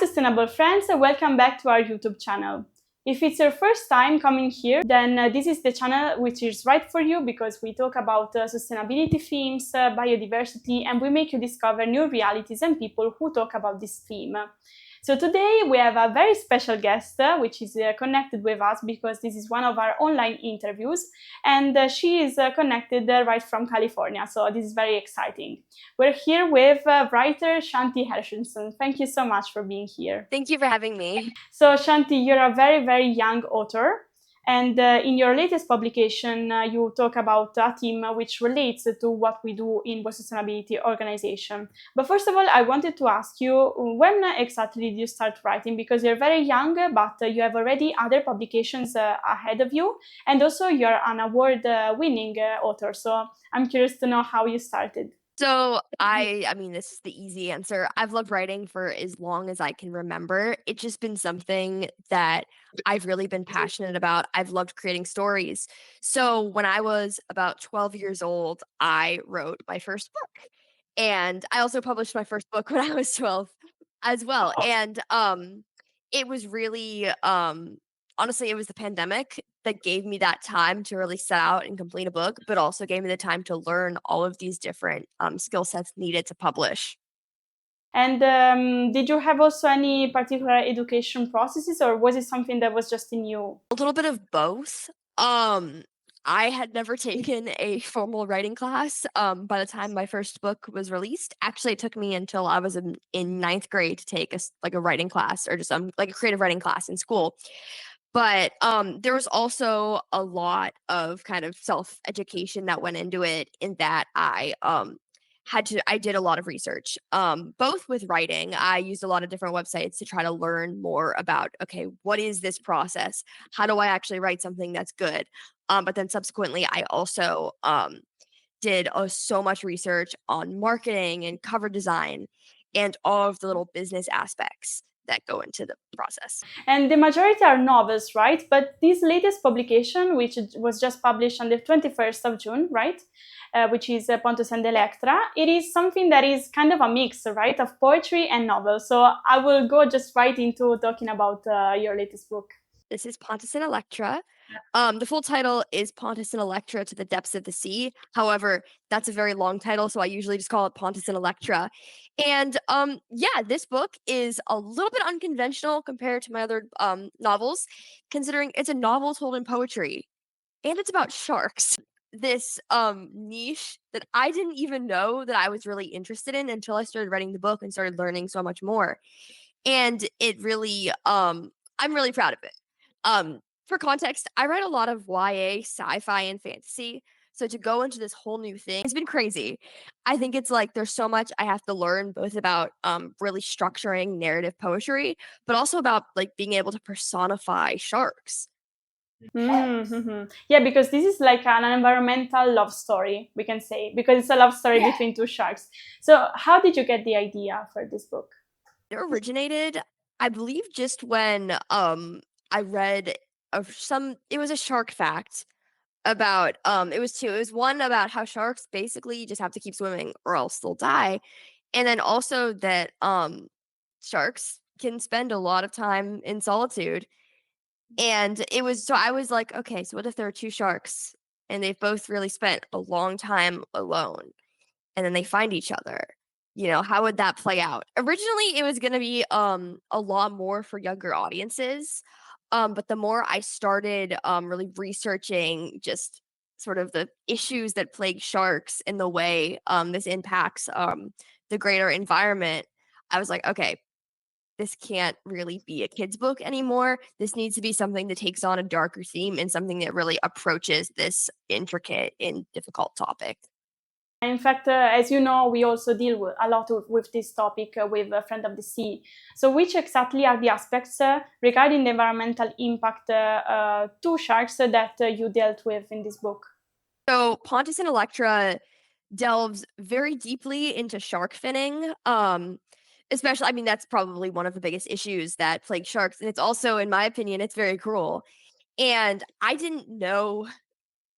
Hi sustainable friends, welcome back to our YouTube channel. If it's your first time coming here, then this is the channel which is right for you because we talk about sustainability themes, biodiversity, and we make you discover new realities and people who talk about this theme. So today we have a very special guest which is connected with us because this is one of our online interviews, and she is connected right from California, so this is very exciting. We're here with writer Shanti Hershenson. Thank you so much for being here. Thank you for having me. So Shanti, you're a very, very young author. And in your latest publication, you talk about a theme which relates to what we do in the sustainability organization. But first of all, I wanted to ask you, when exactly did you start writing? Because you're very young, but you have already other publications ahead of you. And also you're an award-winning author. So I'm curious to know how you started. So I mean, this is the easy answer. I've loved writing for as long as I can remember. It's just been something that I've really been passionate about. I've loved creating stories. So when I was about 12 years old, I wrote my first book. And I also published my first book when I was 12 as well. And it was really honestly, it was the pandemic that gave me that time to really set out and complete a book, but also gave me the time to learn all of these different skill sets needed to publish. And did you have also any particular education processes, or was it something that was just in you? A little bit of both. I had never taken a formal writing class by the time my first book was released. Actually, it took me until I was in ninth grade to take like a writing class or just like a creative writing class in school. But there was also a lot of kind of self-education that went into it in that I did a lot of research, both with writing. I used a lot of different websites to try to learn more about, okay, what is this process? How do I actually write something that's good? But then subsequently, I also did so much research on marketing and cover design and all of the little business aspects that go into the process. And the majority are novels, right? But this latest publication, which was just published on the 21st of June, right? Which is Pontus and Electra, it is something that is kind of a mix, right, of poetry and novel. So I will go just right into talking about your latest book. This is Pontus and Electra. The full title is Pontus and Electra to the Depths of the Sea. However, that's a very long title, so I usually just call it Pontus and Electra. And yeah, this book is a little bit unconventional compared to my other novels, considering it's a novel told in poetry, and it's about sharks. This niche that I didn't even know that I was really interested in until I started writing the book and started learning so much more. And it really I'm really proud of it. For context, I write a lot of YA, sci-fi, and fantasy. So to go into this whole new thing, it's been crazy. I think it's like there's so much I have to learn both about really structuring narrative poetry, but also about like being able to personify sharks. Mm-hmm. Yeah, because this is like an environmental love story, we can say, because it's a love story between two sharks. So how did you get the idea for this book? It originated, I believe, just when I read of some it was a shark fact about it was two. It was one about how sharks basically just have to keep swimming or else they'll die. And then also that sharks can spend a lot of time in solitude. And it was so I was like, okay, so what if there are two sharks and they've both really spent a long time alone and then they find each other? You know, how would that play out? Originally, it was going to be a lot more for younger audiences. But the more I started really researching just sort of the issues that plague sharks and the way this impacts the greater environment, I was like, okay, this can't really be a kid's book anymore. This needs to be something that takes on a darker theme and something that really approaches this intricate and difficult topic. In fact, as you know, we also deal a lot with this topic with Friend of the Sea. So which exactly are the aspects regarding the environmental impact to sharks that you dealt with in this book? So Pontus and Electra delves very deeply into shark finning. Especially, I mean, that's probably one of the biggest issues that plague sharks. And it's also, in my opinion, it's very cruel. And I didn't know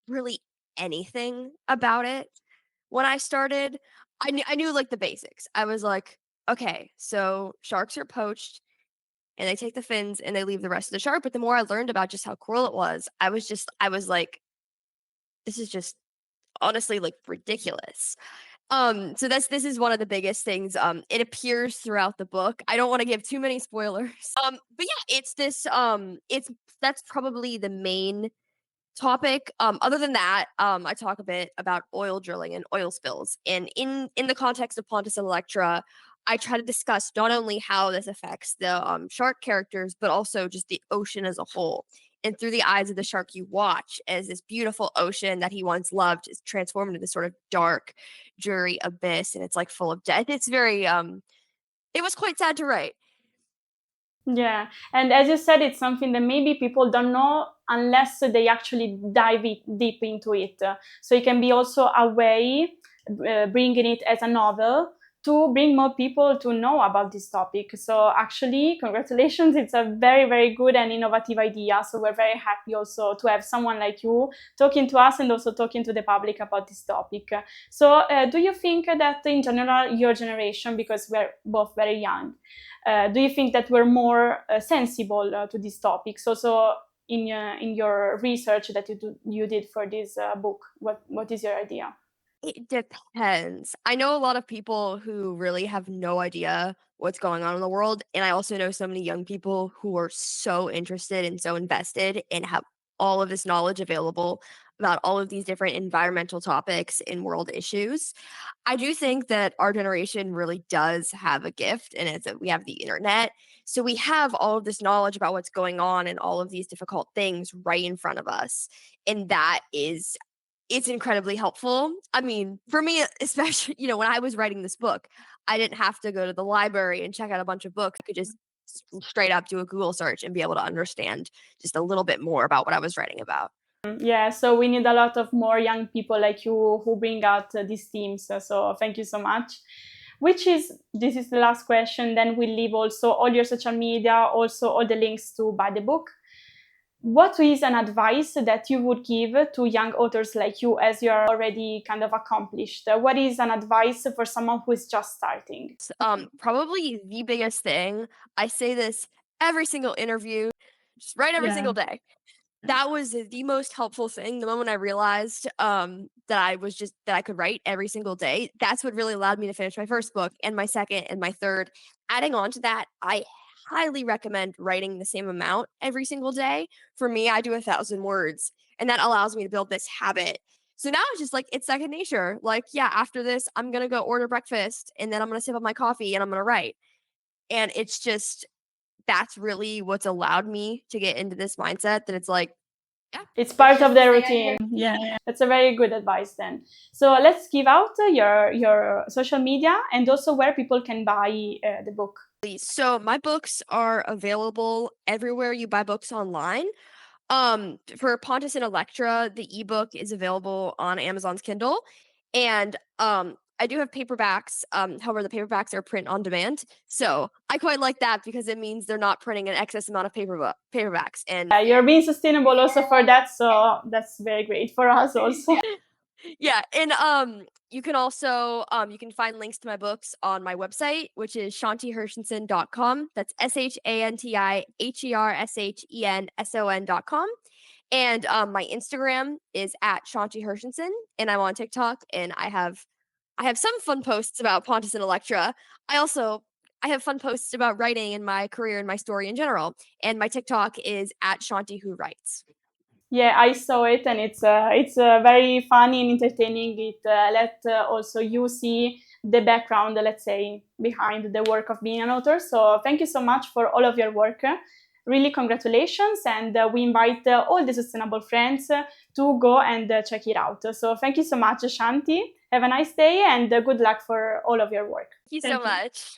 really anything about it when I started. I knew like the basics. I was like, okay, so sharks are poached and they take the fins and they leave the rest of the shark. But the more I learned about just how cruel it was, I was like, this is just honestly like ridiculous. So this is one of the biggest things. It appears throughout the book. I don't want to give too many spoilers. But yeah, it's this. It's That's probably the main topic. Other than that, I talk a bit about oil drilling and oil spills, and in the context of Pontus and Electra, I try to discuss not only how this affects the shark characters, but also just the ocean as a whole. And through the eyes of the shark you watch, as this beautiful ocean that he once loved is transformed into this sort of dark, dreary abyss, and it's like full of death. It's very It was quite sad to write. Yeah, and as you said, it's something that maybe people don't know unless they actually dive deep into it. So it can be also a way, bringing it as a novel, to bring more people to know about this topic. So actually, congratulations, it's a very, very good and innovative idea. So we're very happy also to have someone like you talking to us and also talking to the public about this topic. So do you think that in general, your generation, because we're both very young, do you think that we're more sensible to these topics? Also, in your research that you did for this book, what is your idea? It depends. I know a lot of people who really have no idea what's going on in the world, and I also know so many young people who are so interested and so invested and have all of this knowledge available about all of these different environmental topics and world issues. I do think that our generation really does have a gift, and it's that we have the internet. So we have all of this knowledge about what's going on and all of these difficult things right in front of us. And it's incredibly helpful. I mean, for me, especially, when I was writing this book, I didn't have to go to the library and check out a bunch of books. I could just straight up do a Google search and be able to understand just a little bit more about what I was writing about. Yeah, so we need a lot of more young people like you who bring out these themes. So thank you so much. This is the last question. Then we'll leave also all your social media, also all the links to buy the book. What is an advice that you would give to young authors like you, as you are already kind of accomplished? What is an advice for someone who is just starting? Probably the biggest thing. I say this every single interview, just write every single day. That was the most helpful thing. The moment I realized that I could write every single day, that's what really allowed me to finish my first book and my second and my third. Adding on to that, I highly recommend writing the same amount every single day. For me, I do 1,000 words, and that allows me to build this habit. So now it's just like it's second nature. Like, yeah, after this, I'm gonna go order breakfast and then I'm gonna sip up my coffee and I'm gonna write. And it's just that's really what's allowed me to get into this mindset that it's like, yeah, it's part of the routine. Yeah, that's a very good advice then. So let's give out your social media and also where people can buy the book. So my books are available everywhere you buy books online. For Pontus and Electra, the ebook is available on Amazon's Kindle, and I do have paperbacks. However, the paperbacks are print on demand, so I quite like that because it means they're not printing an excess amount of paperbacks. And You're being sustainable also for that, so that's very great for us also. yeah, and you can also you can find links to my books on my website, which is shantihershenson.com. That's ShantiHershenson.com. And my Instagram is at Shanti Hershenson, and I'm on TikTok, and I have some fun posts about Pontus and Electra. I have fun posts about writing and my career and my story in general. And my TikTok is at Shanti Who Writes. Yeah, I saw it, and it's very funny and entertaining. It let also you see the background, let's say, behind the work of being an author. So thank you so much for all of your work. Really, congratulations, and we invite all the sustainable friends to go and check it out. So thank you so much, Shanti. Have a nice day, and good luck for all of your work. Thank you so much.